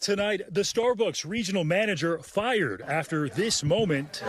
Tonight, the Starbucks regional manager fired after this moment,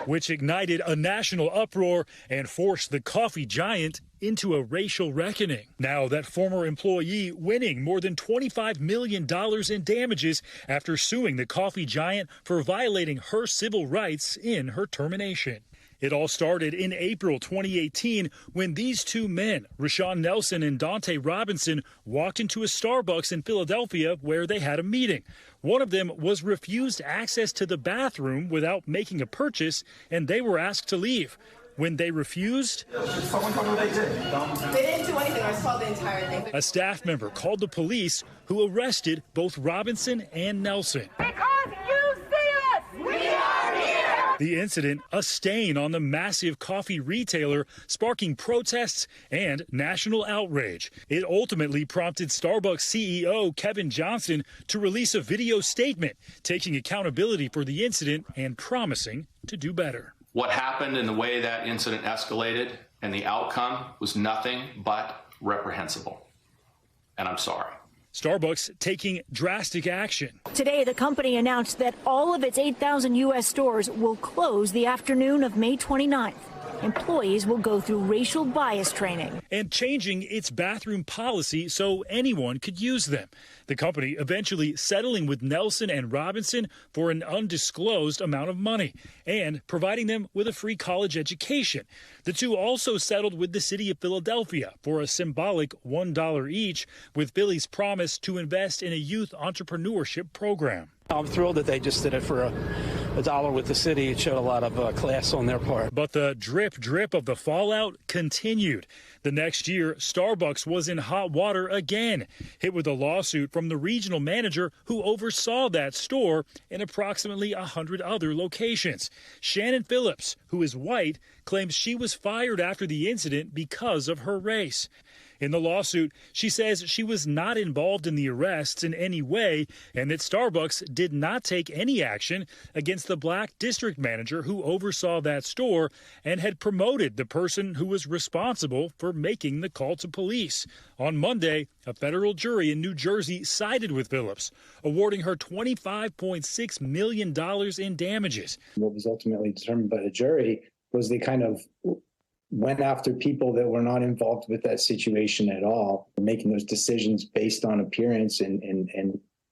which ignited a national uproar and forced the coffee giant into a racial reckoning. Now that former employee winning more than $25 million in damages after suing the coffee giant for violating her civil rights in her termination. It all started in April 2018 when these two men, Rashawn Nelson and Dante Robinson, walked into a Starbucks in Philadelphia where they had a meeting. One of them was refused access to the bathroom without making a purchase, and they were asked to leave. When they refused, someone told me they did. They didn't do anything. I saw the entire thing. A staff member called the police, who arrested both Robinson and Nelson. Because you see us! We are here! The incident, a stain on the massive coffee retailer, sparking protests and national outrage. It ultimately prompted Starbucks CEO Kevin Johnson to release a video statement, taking accountability for the incident and promising to do better. What happened and the way that incident escalated and the outcome was nothing but reprehensible. And I'm sorry. Starbucks taking drastic action. Today, the company announced that all of its 8,000 U.S. stores will close the afternoon of May 29th. Employees will go through racial bias training. And changing its bathroom policy so anyone could use them. The company eventually settling with Nelson and Robinson for an undisclosed amount of money and providing them with a free college education. The two also settled with the city of Philadelphia for a symbolic $1 each, with Philly's promise to invest in a youth entrepreneurship program. I'm thrilled that they just did it for a dollar with the city. It showed a lot of class on their part. But the drip of the fallout continued. The next year, Starbucks was in hot water again, hit with a lawsuit from the regional manager who oversaw that store and approximately 100 other locations. Shannon Phillips, who is white, claims she was fired after the incident because of her race. In the lawsuit, she says she was not involved in the arrests in any way and that Starbucks did not take any action against the black district manager who oversaw that store and had promoted the person who was responsible for making the call to police. On Monday, a federal jury in New Jersey sided with Phillips, awarding her $25.6 million in damages. What was ultimately determined by the jury was they kind of went after people that were not involved with that situation at all, making those decisions based on appearance and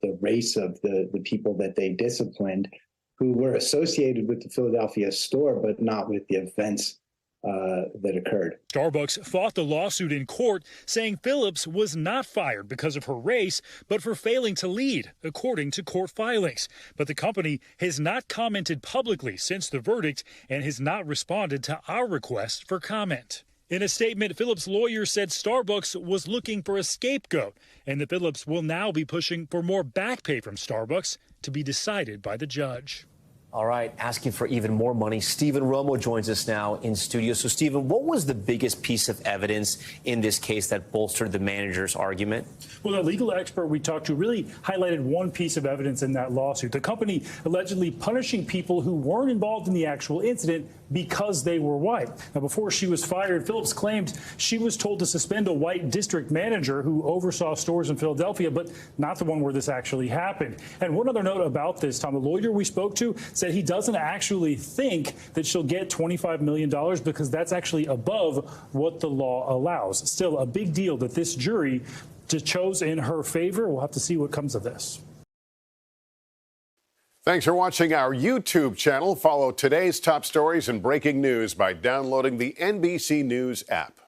the race of the people that they disciplined, who were associated with the Philadelphia store, but not with the events that occurred. Starbucks fought the lawsuit in court, saying Phillips was not fired because of her race, but for failing to lead, according to court filings. But the company has not commented publicly since the verdict and has not responded to our request for comment. In a statement, Phillips' lawyer said Starbucks was looking for a scapegoat and that Phillips will now be pushing for more back pay from Starbucks to be decided by the judge. All right, asking for even more money. Stephen Romo joins us now in studio. So, Stephen, what was the biggest piece of evidence in this case that bolstered the manager's argument? Well, the legal expert we talked to really highlighted one piece of evidence in that lawsuit. The company allegedly punishing people who weren't involved in the actual incident because they were white. Now, before she was fired, Phillips claimed she was told to suspend a white district manager who oversaw stores in Philadelphia, but not the one where this actually happened. And one other note about this, Tom, the lawyer we spoke to said he doesn't actually think that she'll get $25 million because that's actually above what the law allows. Still a big deal that this jury chose in her favor. We'll have to see what comes of this. Thanks for watching our YouTube channel. Follow today's top stories and breaking news by downloading the NBC News app.